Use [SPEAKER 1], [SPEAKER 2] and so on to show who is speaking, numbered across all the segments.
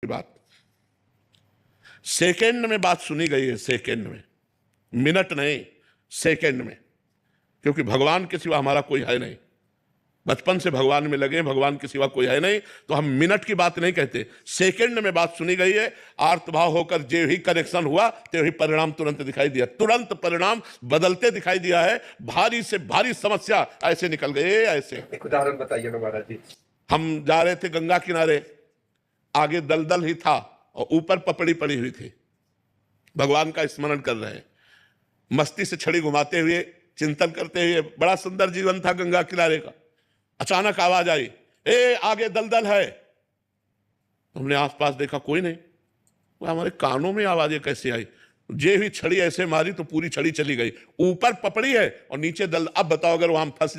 [SPEAKER 1] बात सेकंड में बात सुनी गई है, सेकंड में, मिनट नहीं, सेकंड में, क्योंकि भगवान के सिवा हमारा कोई है नहीं। बचपन से भगवान में लगे, भगवान के सिवा कोई है नहीं, तो हम मिनट की बात नहीं कहते, सेकंड में बात सुनी गई है। आर्तभाव होकर जो ही कनेक्शन हुआ तो ही परिणाम तुरंत दिखाई दिया, तुरंत परिणाम बदलते दिखाई दिया है। भारी से भारी समस्या ऐसे निकल गए, ऐसे।
[SPEAKER 2] एक उदाहरण बताइए ना महाराज जी।
[SPEAKER 1] हम जा रहे थे गंगा किनारे, आगे दलदल ही था और ऊपर पपड़ी पड़ी हुई थी। भगवान का स्मरण कर रहे हैं, मस्ती से छड़ी घुमाते हुए, चिंतन करते हुए। बड़ा सुंदर जीवन था गंगा किनारे का। अचानक आवाज आई, ए आगे दलदल है। हमने आसपास देखा, कोई नहीं। वो हमारे कानों में आवाजें कैसे आई? जे भी छड़ी ऐसे मारी तो पूरी छड़ी चली गई। ऊपर पपड़ी है और नीचे दल। अब बताओ, अगर वहां फंस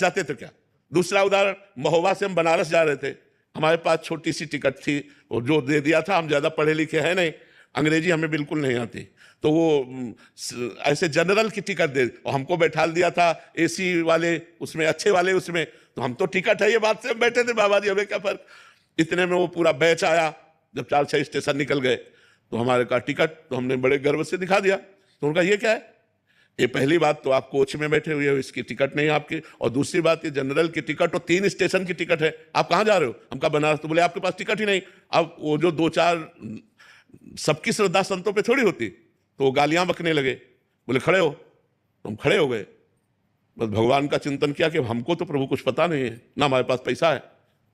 [SPEAKER 1] जाते तो क्या? दूसरा उदाहरण, महोबा से हम बनारस जा रहे थे। हमारे पास छोटी सी टिकट थी, वो जो दे दिया था। हम ज्यादा पढ़े लिखे हैं नहीं, अंग्रेजी हमें बिल्कुल नहीं आती, तो वो ऐसे जनरल की टिकट दे और हमको बैठा दिया था एसी वाले उसमें, अच्छे वाले उसमें। तो हम तो टिकट है, ये बात से हम बैठे थे, बाबा जी हमें क्या फर्क। इतने में वो पूरा बैच आया। जब 4-6 स्टेशन निकल गए तो हमारे का टिकट, तो हमने बड़े गर्व से दिखा दिया। तो उनका ये क्या है? ये पहली बात तो आप कोच में बैठे हुए हो, इसकी टिकट नहीं आपकी। और दूसरी बात, ये जनरल की टिकट और 3 स्टेशन की टिकट है। आप कहाँ जा रहे हो? हम कहा बनारस। तो बोले आपके पास टिकट ही नहीं। अब वो जो 2-4 सबकी श्रद्धा संतों पे थोड़ी होती, तो वो गालियां बकने लगे। बोले खड़े हो, तो हम खड़े हो गए। बस भगवान का चिंतन किया कि हमको तो प्रभु कुछ पता नहीं है, ना हमारे पास पैसा है।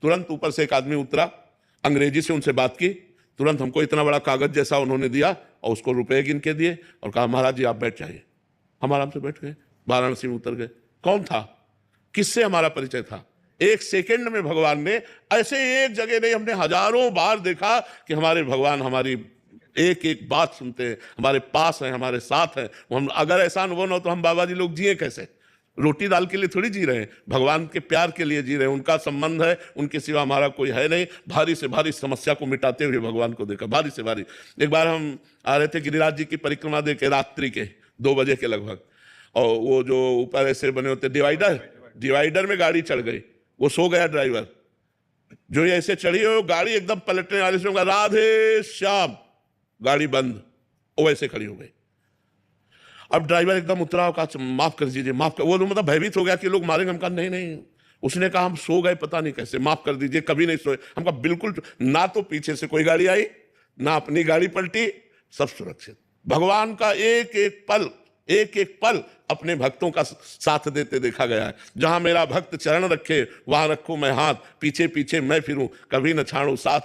[SPEAKER 1] तुरंत ऊपर से एक आदमी उतरा, अंग्रेजी से उनसे बात की। तुरंत हमको इतना बड़ा कागज जैसा उन्होंने दिया और उसको रुपए गिन के दिए और कहा महाराज जी आप बैठ जाइए। हम आराम से बैठ गए, वाराणसी में उतर गए। कौन था? किससे हमारा परिचय था? एक सेकंड में भगवान ने, ऐसे एक जगह नहीं, हमने हजारों बार देखा कि हमारे भगवान हमारी एक एक बात सुनते हैं, हमारे पास हैं, हमारे साथ हैं। हम अगर ऐसा अनुभव न हो तो हम बाबा जी लोग जिए कैसे? रोटी दाल के लिए थोड़ी जी रहे हैं, भगवान के प्यार के लिए जी रहे हैं। उनका संबंध है, उनके सिवा हमारा कोई है नहीं। भारी से भारी समस्या को मिटाते हुए भगवान को देखा, भारी से भारी। एक बार हम आ रहे थे गिरिराज जी की परिक्रमा देके, रात्रि के 2 बजे के लगभग, और वो जो ऊपर ऐसे बने होते डिवाइडर में गाड़ी चढ़ गई। वो सो गया ड्राइवर, जो ये ऐसे चढ़ी हो गाड़ी एकदम पलटने वाले से, राधे श्याम, गाड़ी बंद, वो ऐसे खड़ी हो गई। अब ड्राइवर एकदम उतरा, कहा माफ कर दीजिए, माफ कर। वो मतलब भयभीत हो गया कि लोग मारेंगे। हम कहा नहीं नहीं। उसने कहा हम सो गए, पता नहीं कैसे, माफ कर दीजिए, कभी नहीं सोए। हम कहा बिल्कुल ना, तो पीछे से कोई गाड़ी आई, ना अपनी गाड़ी पलटी, सब सुरक्षित। भगवान का एक एक पल अपने भक्तों का साथ देते देखा गया है। जहां मेरा भक्त चरण रखे वहां रखूं मैं हाथ, पीछे पीछे मैं फिरूं, कभी न छाड़ू साथ।